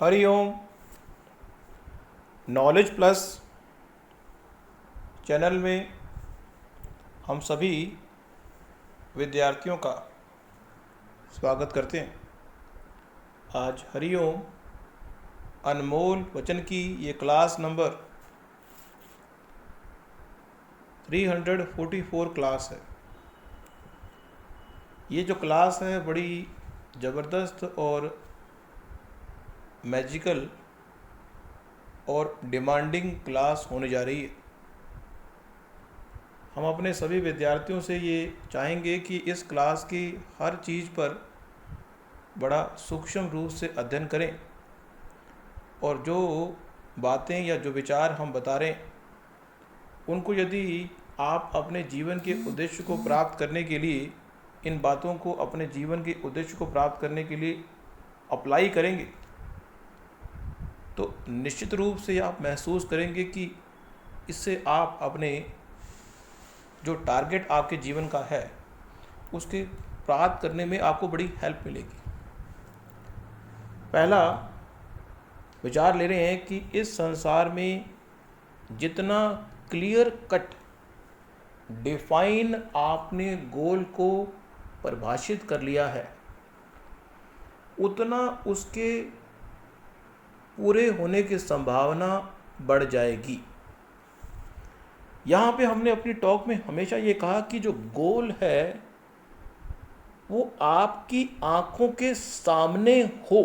Hariom. Knowledge plus channel में हम सभी विद्यार्थियों का स्वागत करते हैं। आज हरिओम अनमोल वचन की ये क्लास नंबर 344 क्लास है। ये जो क्लास है बड़ी ज़बरदस्त और मैजिकल और डिमांडिंग क्लास होने जा रही है। हम अपने सभी विद्यार्थियों से ये चाहेंगे कि इस क्लास की हर चीज़ पर बड़ा सूक्ष्म रूप से अध्ययन करें और जो बातें या जो विचार हम बता रहे हैं उनको यदि आप अपने जीवन के उद्देश्य को प्राप्त करने के लिए इन बातों को अपने जीवन के उद्देश्य को प्राप्त करने के लिए अप्लाई करेंगे तो निश्चित रूप से आप महसूस करेंगे कि इससे आप अपने जो टारगेट आपके जीवन का है उसके प्राप्त करने में आपको बड़ी हेल्प मिलेगी। पहला विचार ले रहे हैं कि इस संसार में जितना क्लियर कट डिफाइन आपने गोल को परिभाषित कर लिया है उतना उसके पूरे होने की संभावना बढ़ जाएगी। यहाँ पे हमने अपनी टॉक में हमेशा ये कहा कि जो गोल है वो आपकी आंखों के सामने हो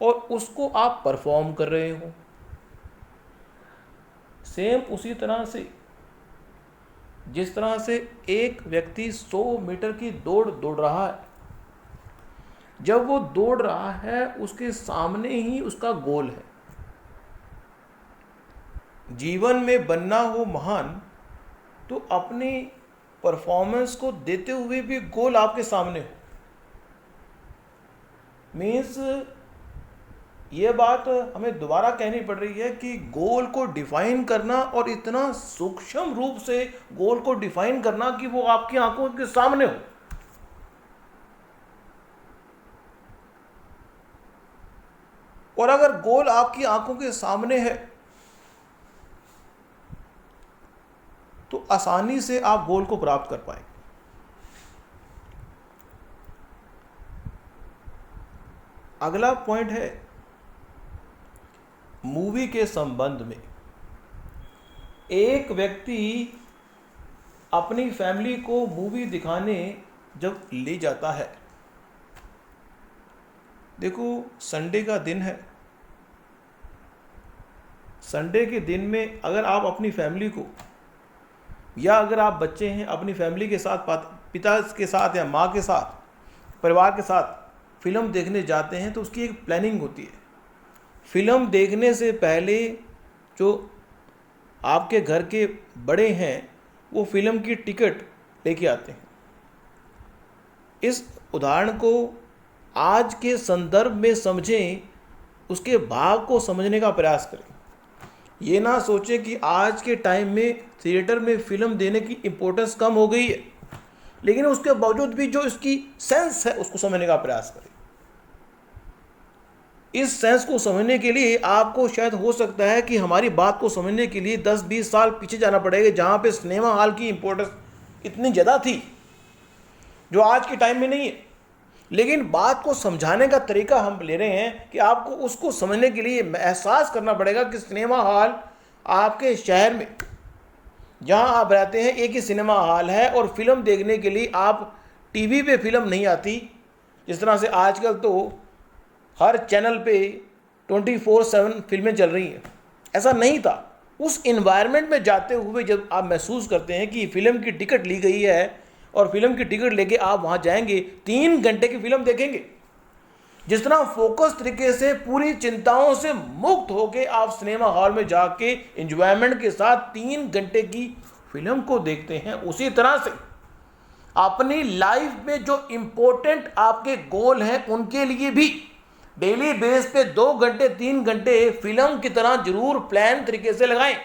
और उसको आप परफॉर्म कर रहे हो। सेम उसी तरह से जिस तरह से एक व्यक्ति 100 मीटर की दौड़ दौड़ रहा है, जब वो दौड़ रहा है उसके सामने ही उसका गोल है। जीवन में बनना हो महान तो अपनी परफॉर्मेंस को देते हुए भी गोल आपके सामने हो। मीन्स ये बात हमें दोबारा कहनी पड़ रही है कि गोल को डिफाइन करना और इतना सूक्ष्म रूप से गोल को डिफाइन करना कि वो आपकी आंखों के सामने हो। और अगर गोल आपकी आंखों के सामने है तो आसानी से आप गोल को प्राप्त कर पाएंगे। अगला पॉइंट है मूवी के संबंध में। एक व्यक्ति अपनी फैमिली को मूवी दिखाने जब ले जाता है, देखो संडे का दिन है, संडे के दिन में अगर आप अपनी फैमिली को या अगर आप बच्चे हैं अपनी फैमिली के साथ पिता के साथ या माँ के साथ परिवार के साथ फिल्म देखने जाते हैं तो उसकी एक प्लानिंग होती है। फिल्म देखने से पहले जो आपके घर के बड़े हैं वो फिल्म की टिकट लेके आते हैं। इस उदाहरण को आज के संदर्भ में समझें, उसके भाव को समझने का प्रयास करें। ये ना सोचें कि आज के टाइम में थिएटर में फिल्म देने की इम्पोर्टेंस कम हो गई है, लेकिन उसके बावजूद भी जो इसकी सेंस है उसको समझने का प्रयास करें। इस सेंस को समझने के लिए आपको शायद हो सकता है कि हमारी बात को समझने के लिए 10-20 साल पीछे जाना पड़ेगा, जहाँ पे सिनेमा हॉल की इम्पोर्टेंस इतनी ज़्यादा थी जो आज के टाइम में नहीं है। लेकिन बात को समझाने का तरीका हम ले रहे हैं कि आपको उसको समझने के लिए एहसास करना पड़ेगा कि सिनेमा हॉल आपके शहर में जहां आप रहते हैं एक ही सिनेमा हॉल है और फिल्म देखने के लिए आप टीवी पे फिल्म नहीं आती। जिस तरह से आजकल तो हर चैनल पे 24/7 फिल्में चल रही हैं, ऐसा नहीं था। उस इन्वायरमेंट में जाते हुए जब आप महसूस करते हैं कि फिल्म की टिकट ली गई है और फिल्म की टिकट लेके आप वहाँ जाएंगे, 3 घंटे की फिल्म देखेंगे, जिस तरह फोकस तरीके से पूरी चिंताओं से मुक्त होके आप सिनेमा हॉल में जाके एंजॉयमेंट के साथ 3 घंटे की फिल्म को देखते हैं, उसी तरह से अपनी लाइफ में जो इम्पोर्टेंट आपके गोल हैं उनके लिए भी डेली बेस पे 2 घंटे 3 घंटे फिल्म की तरह जरूर प्लान तरीके से लगाएं।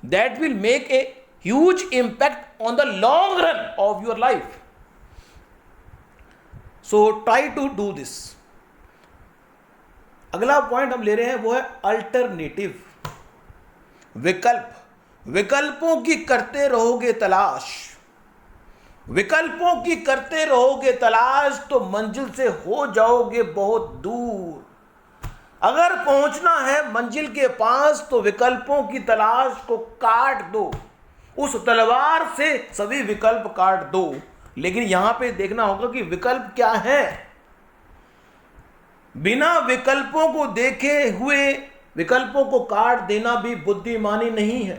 That will make a huge impact on the long run of your life. So try to do this. अगला पॉइंट हम ले रहे हैं वो है अल्टरनेटिव, विकल्प। विकल्पों की करते रहोगे तलाश, विकल्पों की करते रहोगे तलाश तो मंजिल से हो जाओगे बहुत दूर। अगर पहुंचना है मंजिल के पास तो विकल्पों की तलाश को काट दो, उस तलवार से सभी विकल्प काट दो। लेकिन यहां पे देखना होगा कि विकल्प क्या है। बिना विकल्पों को देखे हुए विकल्पों को काट देना भी बुद्धिमानी नहीं है।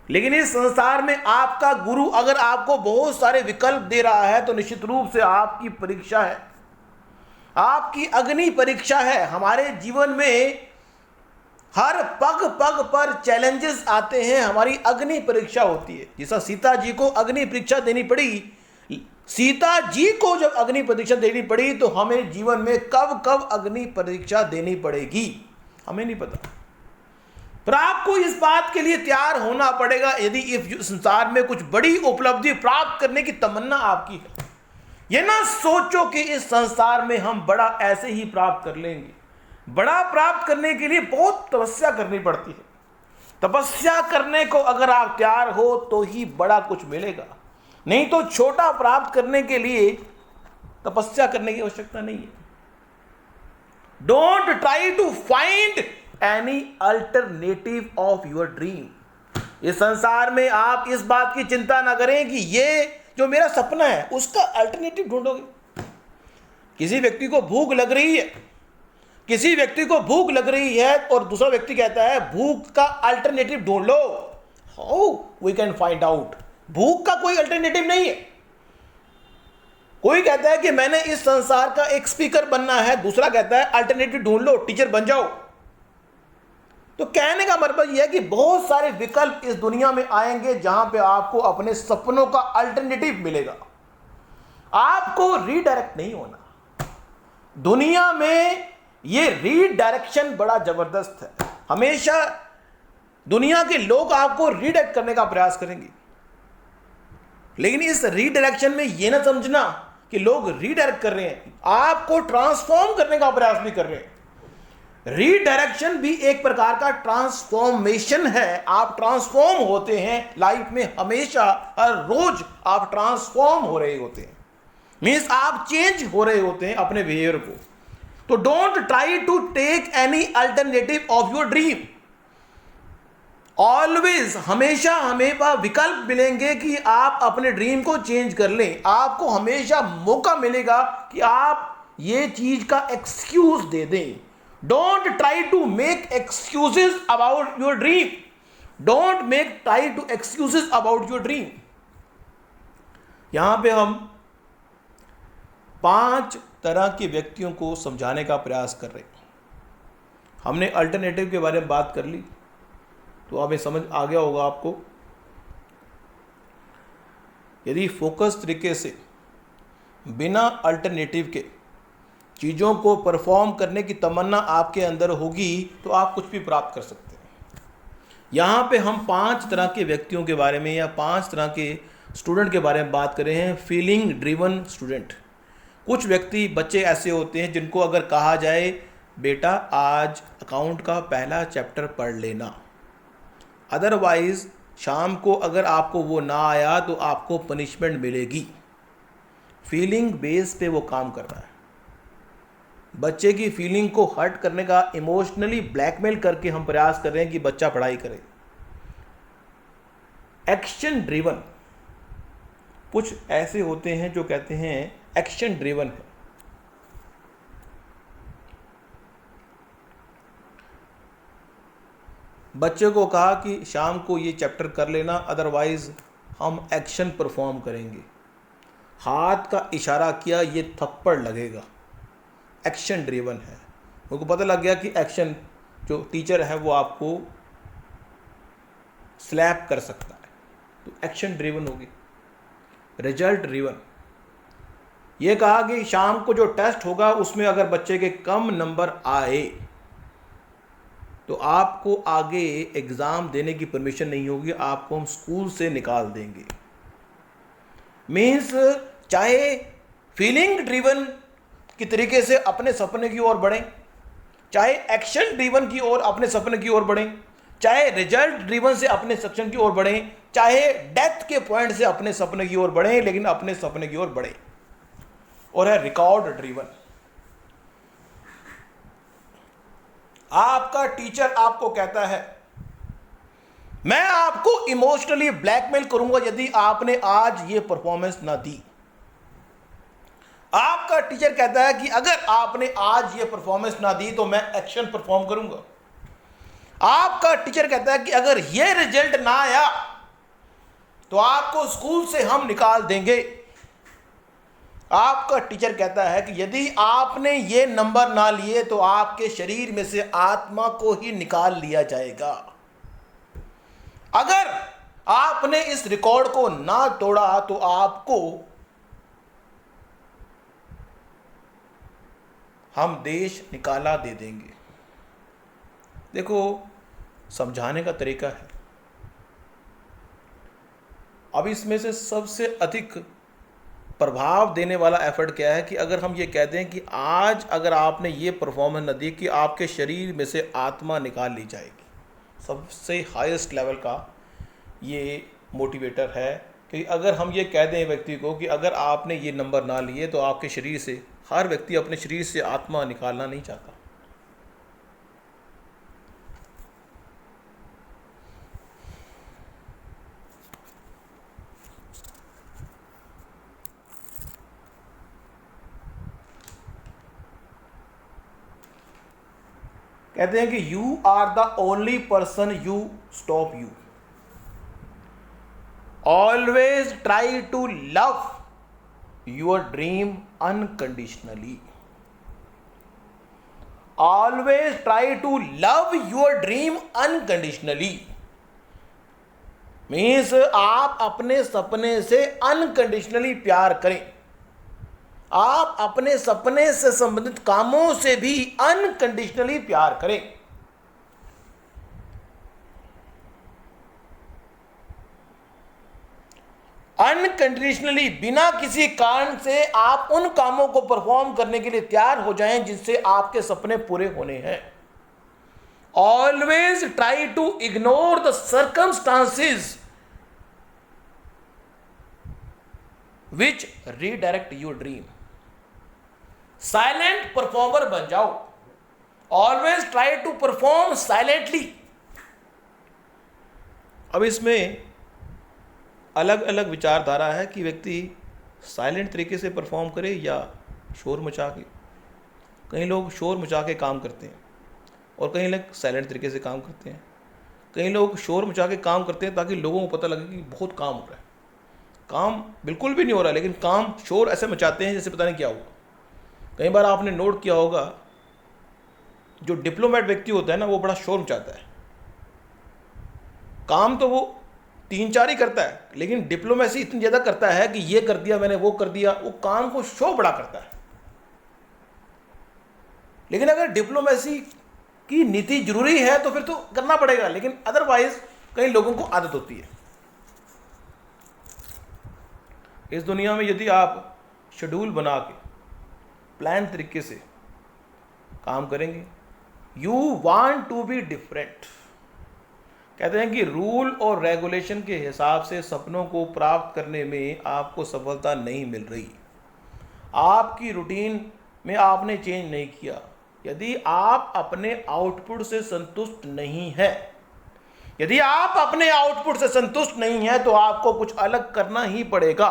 लेकिन इस संसार में आपका गुरु अगर आपको बहुत सारे विकल्प दे रहा है तो निश्चित रूप से आपकी परीक्षा है, आपकी अग्नि परीक्षा है। हमारे जीवन में हर पग पग पर चैलेंजेस आते हैं, हमारी अग्नि परीक्षा होती है। जैसा सीता जी को अग्नि परीक्षा देनी पड़ी, सीता जी को जब अग्नि परीक्षा देनी पड़ी तो हमें जीवन में कब कब अग्नि परीक्षा देनी पड़ेगी हमें नहीं पता। पर आपको इस बात के लिए तैयार होना पड़ेगा। यदि इस संसार में कुछ बड़ी उपलब्धि प्राप्त करने की तमन्ना आपकी है, ये ना सोचो कि इस संसार में हम बड़ा ऐसे ही प्राप्त कर लेंगे। बड़ा प्राप्त करने के लिए बहुत तपस्या करनी पड़ती है। तपस्या करने को अगर आप तैयार हो तो ही बड़ा कुछ मिलेगा, नहीं तो छोटा प्राप्त करने के लिए तपस्या करने की आवश्यकता नहीं है। Don't try to find any alternative of your dream. इस संसार में आप इस बात की चिंता ना करें कि ये जो मेरा सपना है उसका अल्टरनेटिव ढूंढोगे। किसी व्यक्ति को भूख लग रही है, किसी व्यक्ति को भूख लग रही है और दूसरा व्यक्ति कहता है भूख का अल्टरनेटिव ढूंढ लो। How we can find out? भूख का कोई अल्टरनेटिव नहीं है। कोई कहता है कि मैंने इस संसार का एक स्पीकर बनना है, दूसरा कहता है अल्टरनेटिव ढूंढ लो, टीचर बन जाओ। तो कहने का मतलब यह है कि बहुत सारे विकल्प इस दुनिया में आएंगे जहां पे आपको अपने सपनों का अल्टरनेटिव मिलेगा। आपको रीडायरेक्ट नहीं होना। दुनिया में ये रीडायरेक्शन बड़ा जबरदस्त है। हमेशा दुनिया के लोग आपको रीडायरेक्ट करने का प्रयास करेंगे, लेकिन इस रीडायरेक्शन में यह ना समझना कि लोग रीडायरेक्ट कर रहे हैं, आपको ट्रांसफॉर्म करने का प्रयास भी कर रहे हैं। रीडायरेक्शन भी एक प्रकार का ट्रांसफॉर्मेशन है। आप ट्रांसफॉर्म होते हैं लाइफ में, हमेशा हर रोज आप ट्रांसफॉर्म हो रहे होते हैं, मीन्स आप चेंज हो रहे होते हैं अपने बिहेवियर को। तो don't try to take any alternative of your dream. Always, हमेशा हमें विकल्प मिलेंगे कि आप अपने ड्रीम को चेंज कर लें। आपको हमेशा मौका मिलेगा कि आप ये चीज का एक्सक्यूज दे दें। Don't try to make excuses about your dream. Don't make try to excuses about your dream. यहां पे हम 5 तरह के व्यक्तियों को समझाने का प्रयास कर रहे हैं। हमने अल्टरनेटिव के बारे में बात कर ली तो हमें समझ आ गया होगा आपको। यदि फोकस तरीके से बिना अल्टरनेटिव के चीज़ों को परफॉर्म करने की तमन्ना आपके अंदर होगी तो आप कुछ भी प्राप्त कर सकते हैं। यहाँ पे हम 5 तरह के व्यक्तियों के बारे में या 5 तरह के स्टूडेंट के बारे में बात कर रहे हैं। Feeling driven student. कुछ व्यक्ति, बच्चे ऐसे होते हैं जिनको अगर कहा जाए बेटा आज अकाउंट का पहला चैप्टर पढ़ लेना, अदरवाइज शाम को अगर आपको वो ना आया तो आपको पनिशमेंट मिलेगी। फीलिंग बेस पे वो काम कर रहा है। बच्चे की फीलिंग को हर्ट करने का इमोशनली ब्लैकमेल करके हम प्रयास कर रहे हैं कि बच्चा पढ़ाई करे। Action driven. कुछ ऐसे होते हैं जो कहते हैं एक्शन ड्रिवन है। बच्चे को कहा कि शाम को ये चैप्टर कर लेना, अदरवाइज हम एक्शन परफॉर्म करेंगे। हाथ का इशारा किया, ये थप्पड़ लगेगा। एक्शन ड्रिवन है। उनको पता लग गया कि एक्शन, जो टीचर है वो आपको स्लैप कर सकता है, तो एक्शन ड्रिवन होगी। Result driven. ये कहा कि शाम को जो टेस्ट होगा उसमें अगर बच्चे के कम नंबर आए तो आपको आगे एग्ज़ाम देने की परमिशन नहीं होगी, आपको हम स्कूल से निकाल देंगे। मीन्स चाहे फीलिंग ड्रिवन की तरीके से अपने सपने की ओर बढ़ें, चाहे एक्शन ड्रिवन की ओर अपने सपने की ओर बढ़ें, चाहे रिजल्ट ड्रिवन से अपने सपने की ओर बढ़ें, चाहे डेथ के पॉइंट से अपने सपने की ओर बढ़ें, लेकिन अपने सपने की ओर बढ़ें। और है रिकॉर्ड ड्रिवन। आपका टीचर आपको कहता है मैं आपको इमोशनली ब्लैकमेल करूंगा यदि आपने आज ये परफॉर्मेंस ना दी। आपका टीचर कहता है कि अगर आपने आज ये परफॉर्मेंस ना दी तो मैं एक्शन परफॉर्म करूंगा। आपका टीचर कहता है कि अगर ये रिजल्ट ना आया तो आपको स्कूल से हम निकाल देंगे। आपका टीचर कहता है कि यदि आपने ये नंबर ना लिए तो आपके शरीर में से आत्मा को ही निकाल लिया जाएगा। अगर आपने इस रिकॉर्ड को ना तोड़ा तो आपको हम देश निकाला दे देंगे। देखो, समझाने का तरीका है। अब इसमें से सबसे अधिक प्रभाव देने वाला एफर्ट क्या है कि अगर हम ये कह दें कि आज अगर आपने ये परफॉर्मेंस न दी कि आपके शरीर में से आत्मा निकाल ली जाएगी। सबसे हाईएस्ट लेवल का ये मोटिवेटर है कि अगर हम ये कह दें व्यक्ति को कि अगर आपने ये नंबर ना लिए तो आपके शरीर से, हर व्यक्ति अपने शरीर से आत्मा निकालना नहीं चाहता। कहते हैं कि you are the only person you stop you. Always try to love your dream unconditionally. Always try to love your dream unconditionally means आप अपने सपने से अनकंडीशनली प्यार करें। आप अपने सपने से संबंधित कामों से भी अनकंडीशनली प्यार करें। अनकंडीशनली, बिना किसी कारण से आप उन कामों को परफॉर्म करने के लिए तैयार हो जाएं जिससे आपके सपने पूरे होने हैं। Always try to ignore the circumstances which redirect your dream. Silent performer बन जाओ। Always try to perform silently. अब इसमें अलग अलग विचारधारा है कि व्यक्ति साइलेंट तरीके से परफॉर्म करे या शोर मचा के। कई लोग शोर मचा के काम करते हैं और कई लोग साइलेंट तरीके से काम करते हैं। कई लोग शोर मचा के काम करते हैं ताकि लोगों को पता लगे कि बहुत काम हो रहा है। काम बिल्कुल भी नहीं हो रहा, लेकिन काम शोर ऐसे मचाते हैं जैसे पता नहीं क्या हुआ। कई बार आपने नोट किया होगा, जो डिप्लोमेट व्यक्ति होता है ना, वो बड़ा शोर मचाता है। काम तो वो 3-4 ही करता है, लेकिन डिप्लोमेसी इतनी ज़्यादा करता है कि ये कर दिया मैंने, वो कर दिया। वो काम को शो बड़ा करता है। लेकिन अगर डिप्लोमेसी की नीति जरूरी है तो फिर तो करना पड़ेगा, लेकिन अदरवाइज कई लोगों को आदत होती है। इस दुनिया में यदि आप शेड्यूल बना के प्लान तरीके से काम करेंगे, you want to be different. कहते हैं कि रूल और रेगुलेशन के हिसाब से सपनों को प्राप्त करने में आपको सफलता नहीं मिल रही। आपकी रूटीन में आपने चेंज नहीं किया। यदि आप अपने आउटपुट से संतुष्ट नहीं है, यदि आप अपने आउटपुट से संतुष्ट नहीं है तो आपको कुछ अलग करना ही पड़ेगा।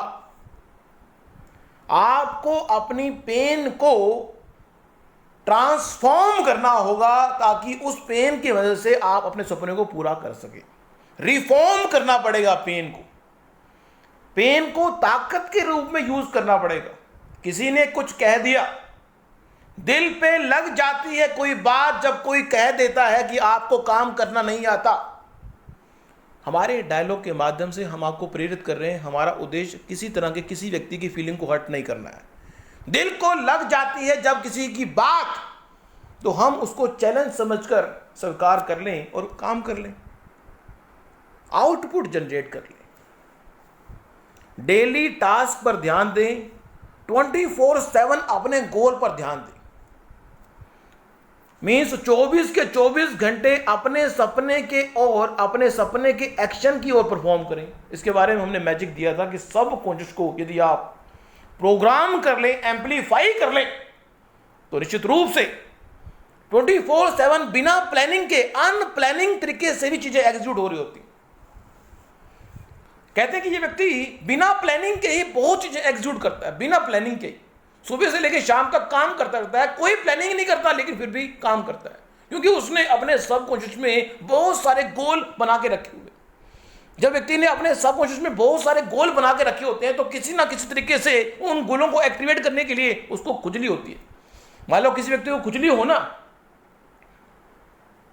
आपको अपनी पेन को ट्रांसफॉर्म करना होगा ताकि उस पेन की वजह से आप अपने सपने को पूरा कर सके। रिफॉर्म करना पड़ेगा पेन को। पेन को ताकत के रूप में यूज करना पड़ेगा। किसी ने कुछ कह दिया, दिल पे लग जाती है कोई बात जब कोई कह देता है कि आपको काम करना नहीं आता। हमारे डायलॉग के माध्यम से हम आपको प्रेरित कर रहे हैं। हमारा उद्देश्य किसी तरह के किसी व्यक्ति की फीलिंग को हर्ट नहीं करना है। दिल को लग जाती है जब किसी की बात, तो हम उसको चैलेंज समझकर स्वीकार कर लें और काम कर लें, आउटपुट जनरेट कर लें। डेली टास्क पर ध्यान दें, 24/7 अपने गोल पर ध्यान दें। मीन्स 24 के 24 घंटे अपने सपने के और अपने सपने के एक्शन की ओर परफॉर्म करें। इसके बारे में हमने मैजिक दिया था कि सब कॉन्शियस को यदि आप प्रोग्राम कर लें, एम्पलीफाई कर लें, तो निश्चित रूप से 24/7 बिना प्लानिंग के अनप्लानिंग तरीके से भी चीजें एग्जीक्यूट हो रही होती। कहते हैं कि ये व्यक्ति बिना प्लानिंग के ही बहुत चीजें एग्जीक्यूट करता है, बिना प्लानिंग के सुबह से लेकर शाम तक काम करता रहता है, कोई प्लानिंग नहीं करता लेकिन फिर भी काम करता है, क्योंकि उसने अपने सबकॉन्शियस में बहुत सारे गोल बना के रखे हुए। जब व्यक्ति ने अपने सबकॉन्शियस में बहुत सारे गोल बना के रखे होते हैं तो किसी ना किसी तरीके से उन गोलों को एक्टिवेट करने के लिए उसको खुजली होती है। मान लो किसी व्यक्ति को खुजली हो ना,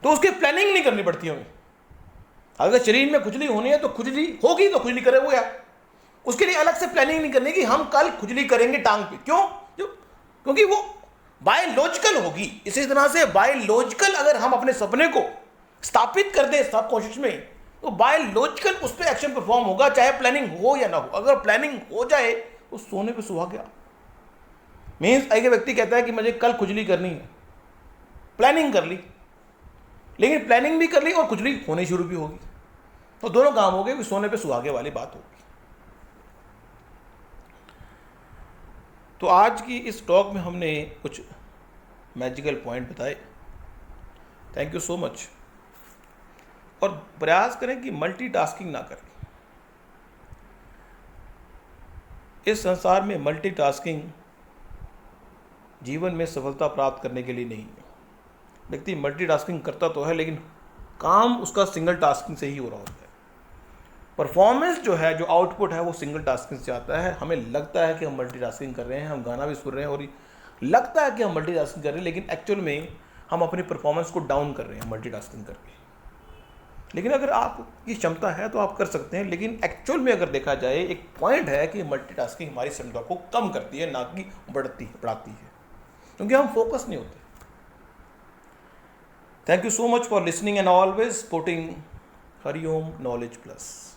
तो उसकी प्लानिंग नहीं करनी पड़ती हमें। अगर शरीर में खुजली होनी है तो खुजली होगी, तो खुजली करे हुए है, उसके लिए अलग से प्लानिंग नहीं करनी कि हम कल खुजली करेंगे टांग पे। क्यों? क्योंकि वो बायोलॉजिकल होगी। इसी तरह से बायोलॉजिकल अगर हम अपने सपने को स्थापित कर दें सबकॉन्शियस में, तो बायोलॉजिकल उस पर एक्शन परफॉर्म होगा, चाहे प्लानिंग हो या ना हो। अगर प्लानिंग हो जाए तो सोने पे सुहागा। मीन्स एक व्यक्ति कहता है कि मुझे कल खुजली करनी है, प्लानिंग कर ली, लेकिन प्लानिंग भी कर ली और खुजली होनी शुरू भी होगी, तो दोनों काम हो गए, सोने पे सुहागे वाली बात होगी। तो आज की इस टॉक में हमने कुछ मैजिकल पॉइंट बताए। Thank you so much. और प्रयास करें कि मल्टीटास्किंग ना करें। इस संसार में मल्टीटास्किंग जीवन में सफलता प्राप्त करने के लिए नहीं है। व्यक्ति मल्टीटास्किंग करता तो है, लेकिन काम उसका सिंगल टास्किंग से ही हो रहा होता है। परफॉर्मेंस जो है, जो आउटपुट है, वो सिंगल टास्किंग से आता है। हमें लगता है कि हम मल्टीटास्किंग कर रहे हैं, हम गाना भी सुन रहे हैं और लगता है कि हम मल्टीटास्किंग कर रहे हैं, लेकिन एक्चुअल में हम अपनी परफॉर्मेंस को डाउन कर रहे हैं मल्टीटास्किंग करके। लेकिन अगर आपकी क्षमता है तो आप कर सकते हैं, लेकिन एक्चुअल में अगर देखा जाए एक पॉइंट है कि मल्टीटास्किंग हमारी क्षमता को कम करती है, ना कि बढ़ाती है, क्योंकि हम फोकस नहीं होते। Thank you so much for listening and always supporting Hariom knowledge plus.